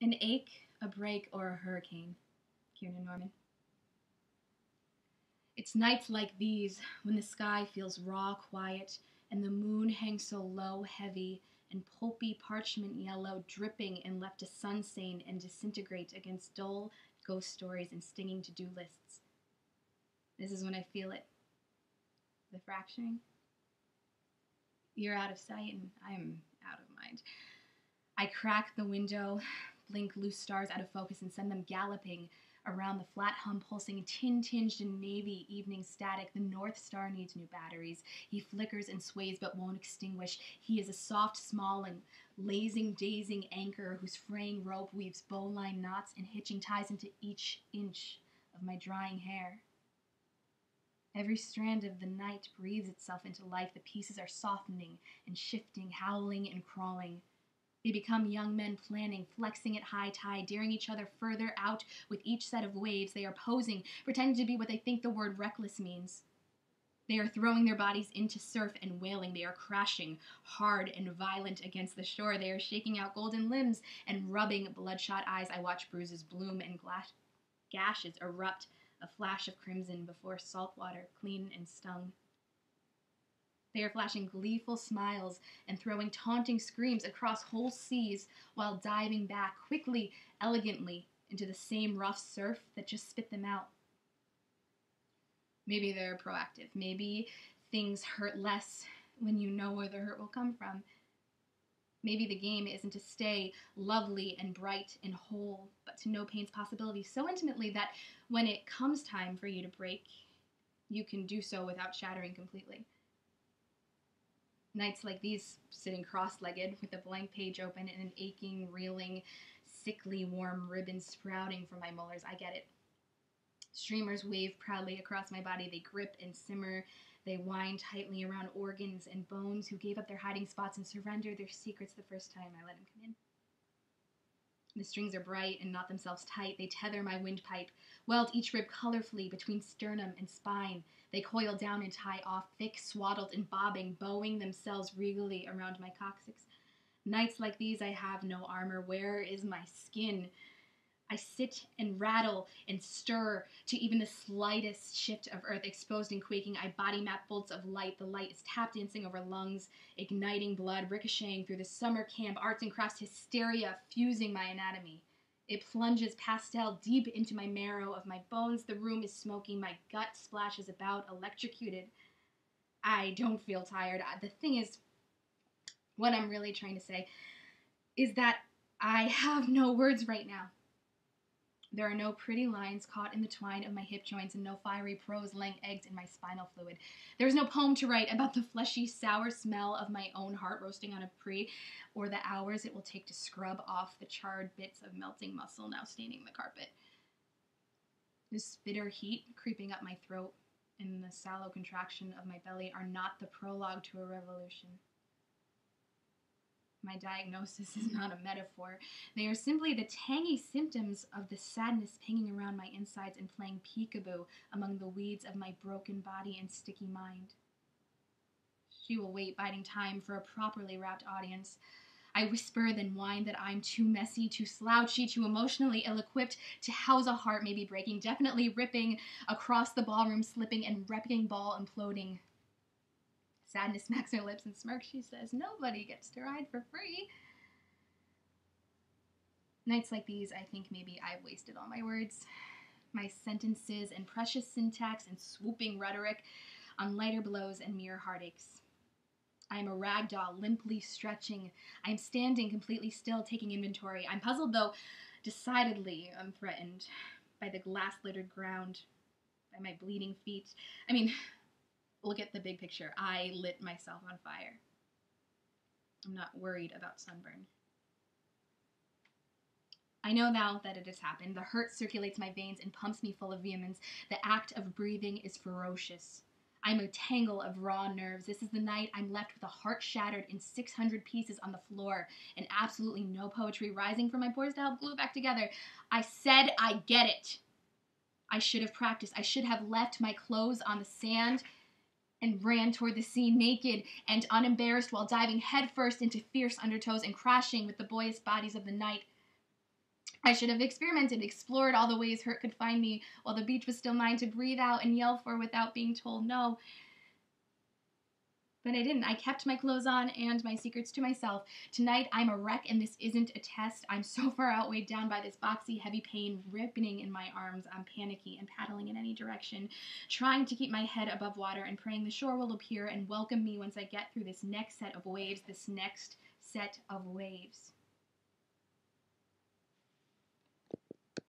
An ache, a break, or a hurricane. Kiernan Norman. It's nights like these when the sky feels raw, quiet, and the moon hangs so low, heavy, and pulpy parchment yellow, dripping and left to sun stain and disintegrate against dull ghost stories and stinging to-do lists. This is when I feel it. The fracturing. You're out of sight and I'm out of mind. I crack the window, blink loose stars out of focus, and send them galloping around the flat hum pulsing, tin-tinged in navy evening static. The North Star needs new batteries. He flickers and sways but won't extinguish. He is a soft, small, and lazing, dazing anchor whose fraying rope weaves bowline knots and hitching ties into each inch of my drying hair. Every strand of the night breathes itself into life. The pieces are softening and shifting, howling and crawling. They become young men planning, flexing at high tide, daring each other further out with each set of waves. They are posing, pretending to be what they think the word reckless means. They are throwing their bodies into surf and wailing. They are crashing, hard and violent against the shore. They are shaking out golden limbs and rubbing bloodshot eyes. I watch bruises bloom and gashes erupt, a flash of crimson before salt water, clean and stung. They are flashing gleeful smiles and throwing taunting screams across whole seas while diving back quickly, elegantly, into the same rough surf that just spit them out. Maybe they're proactive. Maybe things hurt less when you know where the hurt will come from. Maybe the game isn't to stay lovely and bright and whole, but to know pain's possibility so intimately that when it comes time for you to break, you can do so without shattering completely. Nights like these, sitting cross-legged with a blank page open and an aching, reeling, sickly warm ribbon sprouting from my molars, I get it. Streamers wave proudly across my body. They grip and simmer. They wind tightly around organs and bones who gave up their hiding spots and surrendered their secrets the first time I let them come in. The strings are bright and knot themselves tight. They tether my windpipe, weld each rib colorfully between sternum and spine. They coil down and tie off, thick, swaddled and bobbing, bowing themselves regally around my coccyx. Nights like these I have no armor. Where is my skin? I sit and rattle and stir to even the slightest shift of earth. Exposed and quaking, I body map bolts of light. The light is tap dancing over lungs, igniting blood, ricocheting through the summer camp, arts and crafts hysteria, fusing my anatomy. It plunges pastel deep into my marrow of my bones. The room is smoking. My gut splashes about, electrocuted. I don't feel tired. The thing is, what I'm really trying to say is that I have no words right now. There are no pretty lines caught in the twine of my hip joints and no fiery prose laying eggs in my spinal fluid. There is no poem to write about the fleshy, sour smell of my own heart roasting on a pre, or the hours it will take to scrub off the charred bits of melting muscle now staining the carpet. This bitter heat creeping up my throat and the sallow contraction of my belly are not the prologue to a revolution. My diagnosis is not a metaphor. They are simply the tangy symptoms of the sadness pinging around my insides and playing peekaboo among the weeds of my broken body and sticky mind. She will wait, biding time for a properly wrapped audience. I whisper, then whine that I'm too messy, too slouchy, too emotionally ill-equipped to house a heart maybe breaking, definitely ripping across the ballroom, slipping and wrecking ball imploding. Sadness smacks her lips and smirks. She says, nobody gets to ride for free. Nights like these, I think maybe I've wasted all my words, my sentences and precious syntax and swooping rhetoric on lighter blows and mere heartaches. I am a rag doll, limply stretching. I am standing completely still, taking inventory. I'm puzzled, though decidedly unthreatened by the glass-littered ground, by my bleeding feet. Look at the big picture. I lit myself on fire. I'm not worried about sunburn. I know now that it has happened. The hurt circulates my veins and pumps me full of vehemence. The act of breathing is ferocious. I'm a tangle of raw nerves. This is the night I'm left with a heart shattered in 600 pieces on the floor and absolutely no poetry rising from my pores to help glue it back together. I said I get it. I should have practiced. I should have left my clothes on the sand and ran toward the sea naked and unembarrassed while diving headfirst into fierce undertows and crashing with the boyish bodies of the night. I should have experimented, explored all the ways hurt could find me while the beach was still mine to breathe out and yell for without being told no. But I didn't. I kept my clothes on and my secrets to myself. Tonight, I'm a wreck, and this isn't a test. I'm so far outweighed down by this boxy, heavy pain ripening in my arms. I'm panicky and paddling in any direction, trying to keep my head above water and praying the shore will appear and welcome me once I get through this next set of waves, this next set of waves.